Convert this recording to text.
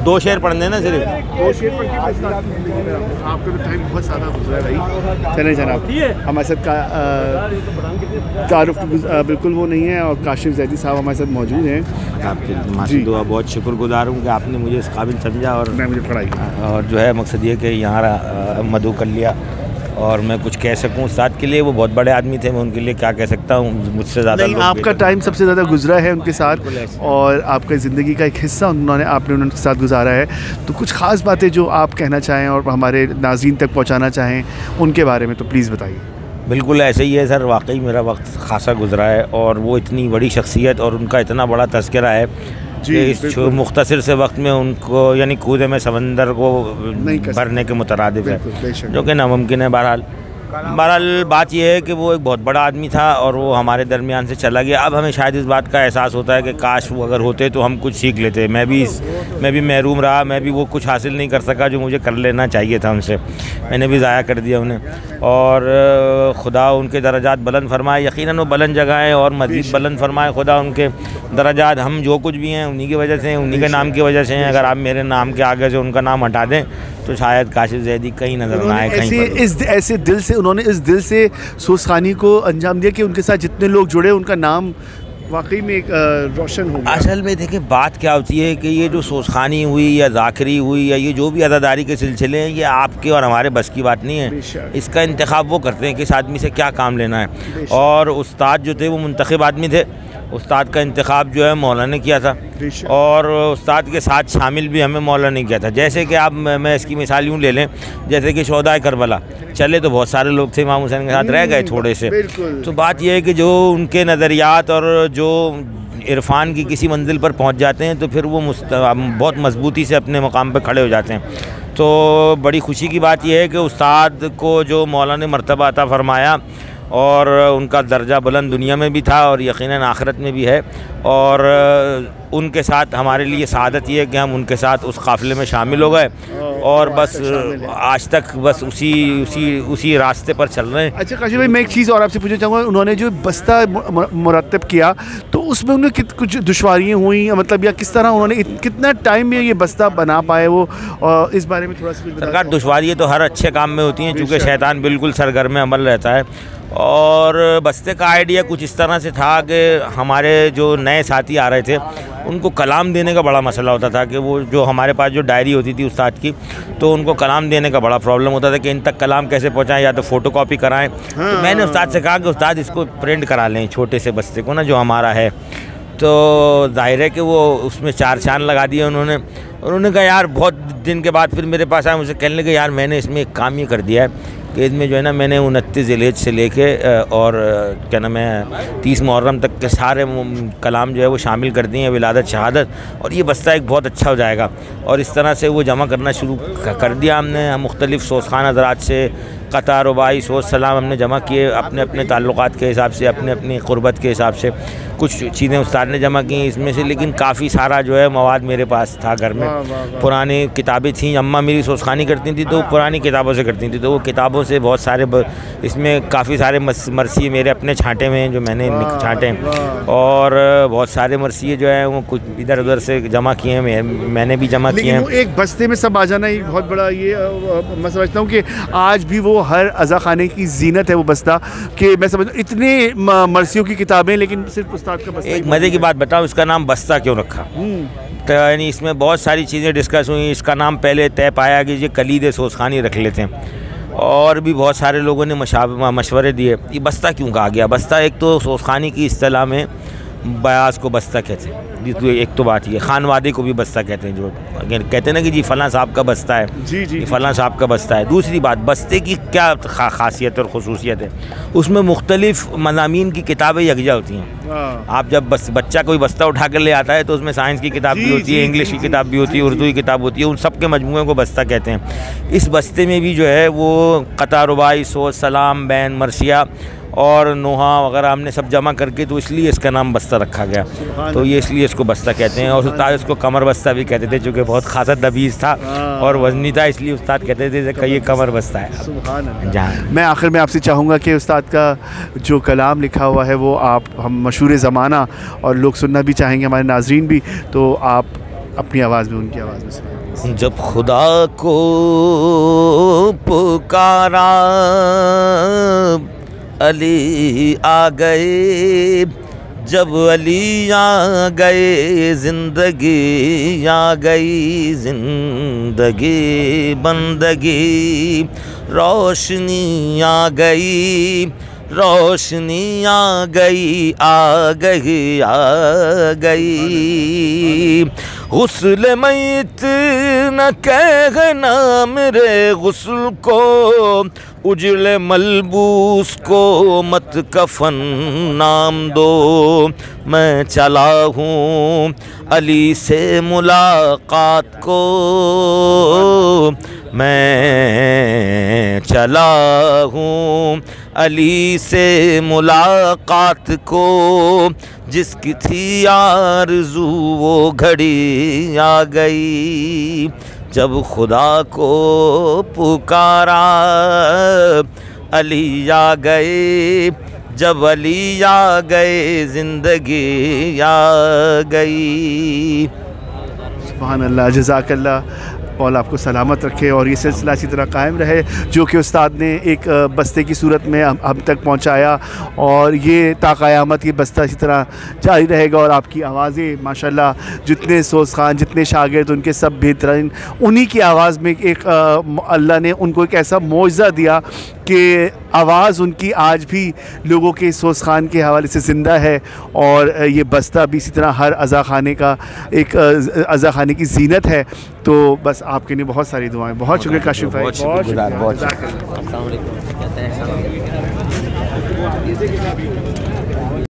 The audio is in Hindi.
2 शेर पढ़ने ना सिर्फ 2 शेर पढ़ के आपका तो टाइम बहुत ज़्यादा गुजरा भाई। चलें जनाब, हमारे साथ तारुफ बिल्कुल वो नहीं है और काशिफ जैदी साहब हमारे साथ मौजूद हैं। आपकी माशी दुआ बहुत शुक्रगुजार हूँ कि आपने मुझे इस काबिल समझा और मैं मुझे पढ़ाई और जो है मकसद ये कि यहाँ मधु कर लिया और मैं कुछ कह सकूँ उस्ताद के लिए। वो बहुत बड़े आदमी थे, मैं उनके लिए क्या कह सकता हूँ, मुझसे ज़्यादा नहीं। आपका टाइम सबसे ज़्यादा गुजरा है उनके साथ और आपका ज़िंदगी का एक हिस्सा आपने उनके साथ गुजारा है। तो कुछ ख़ास बातें जो आप कहना चाहें और हमारे नाज़रीन तक पहुँचाना चाहें उनके बारे में तो प्लीज़ बताइए। बिल्कुल ऐसे ही है सर, वाकई मेरा वक्त खासा गुजरा है और वो इतनी बड़ी शख्सियत और उनका इतना बड़ा तज़किरा है कि इस मुख्तसर से वक्त में उनको यानी कूदे में समंदर को भरने के मुतरादिफ है, जो कि नामुमकिन है। बहरहाल बात यह है कि वो एक बहुत बड़ा आदमी था और वो हमारे दरमियान से चला गया। अब हमें शायद इस बात का एहसास होता है कि काश वो अगर होते तो हम कुछ सीख लेते। मैं भी महरूम रहा, मैं भी वो कुछ हासिल नहीं कर सका जो मुझे कर लेना चाहिए था उनसे, मैंने भी ज़ाया कर दिया उन्हें। और खुदा उनके दर्जात बुलंद फरमाए, यकीनन वो बुलंद जगह है और मज़ीद बुलंद फरमाए खुदा उनके दर्जात। हम जो कुछ भी हैं उन्हीं की वजह से, उन्हीं के नाम की वजह से हैं। अगर आप मेरे नाम के आगे से उनका नाम हटा दें तो शायद काशिफ जैदी कहीं नज़र ना आए कहीं पर। ऐसे दिल से उन्होंने इस दिल से सोसखानी को अंजाम दिया कि उनके साथ जितने लोग जुड़े उनका नाम वाकई में एक रोशन हो गया। असल में देखिए बात क्या होती है कि ये जो सोसखानी हुई या ज़ाकरी हुई या ये जो भी अदादारी के सिलसिले हैं, ये आपके और हमारे बस की बात नहीं है। इसका इंतखाब वो करते हैं कि इस आदमी से क्या काम लेना है। और उस्ताद जो थे वो मुंतखब आदमी थे, उस्ताद का इंतखाब जो है मौला ने किया था और उस्ताद के साथ शामिल भी हमें मौला ने किया था। जैसे कि आप मैं इसकी मिसाल यूँ ले लें, जैसे कि शोहदाए करबला चले तो बहुत सारे लोग थे, इमाम हुसैन के साथ रह गए थोड़े से। तो बात यह है कि जो उनके नज़रियात और जो इरफान की किसी मंजिल पर पहुंच जाते हैं तो फिर वो बहुत मजबूती से अपने मकाम पर खड़े हो जाते हैं। तो बड़ी खुशी की बात यह है कि उस्ताद को जो मौला ने मर्तबा अता फरमाया और उनका दर्जा बुलंद दुनिया में भी था और यकीनन आखिरत में भी है। और उनके साथ हमारे लिए सआदत ये है कि हम उनके साथ उस काफ़िले में शामिल हो गए और बस आज तक बस उसी रास्ते पर चल रहे हैं। अच्छा काशिफ भाई, मैं एक चीज़ और आपसे पूछना चाहूँगा, उन्होंने जो बस्ता मुरतब किया तो उसमें उन्हें कुछ दुश्वारियाँ हुई, मतलब या किस तरह उन्होंने कितना टाइम में ये बस्ता बना पाए वो, और इस बारे में थोड़ा सा सरकार। दुश्वारियाँ तो हर अच्छे काम में होती हैं चूँकि शैतान बिल्कुल सरगर्म अमल रहता है। और बस्ते का आइडिया कुछ इस तरह से था कि हमारे जो नए साथी आ रहे थे उनको कलाम देने का बड़ा मसला होता था कि वो जो हमारे पास जो डायरी होती थी उस्ताद की, तो उनको कलाम देने का बड़ा प्रॉब्लम होता था कि इन तक कलाम कैसे पहुंचाएं, या तो फ़ोटो कॉपी कराएं। तो मैंने उस्ताद से कहा कि उस्ताद इसको प्रिंट करा लें छोटे से बस्ते को ना जो हमारा है। तो जाहिर है कि वो उसमें 4 चांद लगा दिए उन्होंने कहा यार, बहुत दिन के बाद फिर मेरे पास आया, मुझे कहने लगे यार मैंने इसमें एक काम ये कर दिया है कि इसमें जो है ना मैंने 29 ज़िलेज से लेके और क्या नाम है 30 मुहर्रम तक के सारे कलाम जो है वो शामिल कर दिए हैं, विलादत शहादत, और ये बस्ता एक बहुत अच्छा हो जाएगा। और इस तरह से वो जमा करना शुरू कर दिया हमने। मुख्तलिफ़ सोसखान हज़रात से क़ता रुबाई सोच सलाम हमने जमा किए अपने अपने ताल्लुक़ात के हिसाब से, अपने अपनी क़ुर्बत के हिसाब से। कुछ चीज़ें उस्ताद ने जमा की इसमें से, लेकिन काफ़ी सारा जो है मवाद मेरे पास था घर में। पुरानी किताबें थीं, अम्मा मेरी सोसखानी करती थी तो पुरानी किताबों से करती थी, तो वो किताबों से बहुत सारे इसमें काफ़ी सारे मरसिए मेरे अपने छाँटे में हैं जो मैंने छाँटे, और बहुत सारे मरसिए जो हैं वो कुछ इधर उधर से जमा किए हैं, मैंने भी जमा किए हैं। एक बस्ते में सब आ जाना एक बहुत बड़ा ये मैं समझता हूँ कि आज भी वो हर अज़ा खाने की जीनत है वो बस्ता, कि मैं समझता हूँ इतने मरसियों की किताबें लेकिन सिर्फ उस्ताद का बस्ता। एक मज़े की बात बताऊँ, इसका नाम बस्ता क्यों रखा? तो यानी इसमें बहुत सारी चीज़ें डिस्कस हुई। इसका नाम पहले तय पाया कि ये कलीद सोसखानी रख लेते हैं, और भी बहुत सारे लोगों ने मशवरे दिए। ये बस्ता क्यों कहा गया? बस्ता एक तो सोसखानी की इस्तिलाह में बयास को बस्ता कहते हैं, एक तो बात ये, खानवादे को भी बस्ता कहते हैं, जो कहते हैं ना कि जी फ़लाँ साहब का बस्ता है, जी फ़लाँ साहब का बस्ता है। दूसरी बात, बस्ते की क्या खासियत और खुसूसियत है, उसमें मुख्तलिफ़ मज़ामीन की किताबें यकजा होती हैं। आप जब बच्चा कोई बस्ता उठा कर ले आता है तो उसमें साइंस की किताब भी होती है, इंग्लिश की किताब भी होती है, उर्दू की किताब होती है, उन सब के मजमूए को बस्ता कहते हैं। इस बस्ते में भी जो है वो क़ता रुबाई सोच सलाम बैन मरसिया और नोहा वगैरह हमने सब जमा करके, तो इसलिए इसका नाम बस्ता रखा गया। तो ये इसलिए इसको बस्ता कहते हैं। और उस्ताद इसको कमर बस्ता भी कहते थे, चूँकि बहुत खासा दबीज था और वजनी था, इसलिए उस्ताद कहते थे कि ये कमर बस्ता है। जहाँ मैं आखिर में आपसे चाहूँगा कि उस्ताद का जो कलाम लिखा हुआ है वो आप, हम मशहूर ज़माना और लोग सुनना भी चाहेंगे, हमारे नाजरीन भी, तो आप अपनी आवाज़ में, उनकी आवाज़ में सुनाएं। जब खुदा को पुकारा अली आ गए, जब अली आ गए ज़िंदगी आ गई, ज़िंदगी बंदगी रोशनी आ गई, रोशनी आ गई आ गई आ गई। गुस्ल मैत न कहना मेरे गुस्ल को, उजले मलबूस को मत कफन नाम दो। मैं चला हूँ अली से मुलाकात को, मैं चला हूँ अली से मुलाकात को, जिसकी थी आरज़ू वो घड़ी आ गई। जब खुदा को पुकारा अली आ गए, जब अली आ गए ज़िंदगी आ गई। सुभान अल्लाह, जज़ाकल्लाह, और आपको सलामत रखे और ये सिलसिला इसी तरह कायम रहे जो कि उस्ताद ने एक बस्ते की सूरत में हम तक पहुंचाया, और ये ता क़यामत ये बस्ता इसी तरह जारी रहेगा। और आपकी आवाज़ें माशाल्लाह, जितने सोज़ खान, जितने शागिर्द, उनके सब बेहतरीन, उन्हीं की आवाज़ में एक अल्लाह ने उनको एक ऐसा मौजज़ा दिया कि आवाज़ उनकी आज भी लोगों के सोज़ खान के हवाले से ज़िंदा है। और ये बस्ता भी इसी तरह हर अज़ा खाने का एक अज़ा खाने की ज़ीनत है। तो बस आपके लिए बहुत सारी दुआएं, बहुत शुक्रिया काशिफ भाई, बहुत शुक्रिया।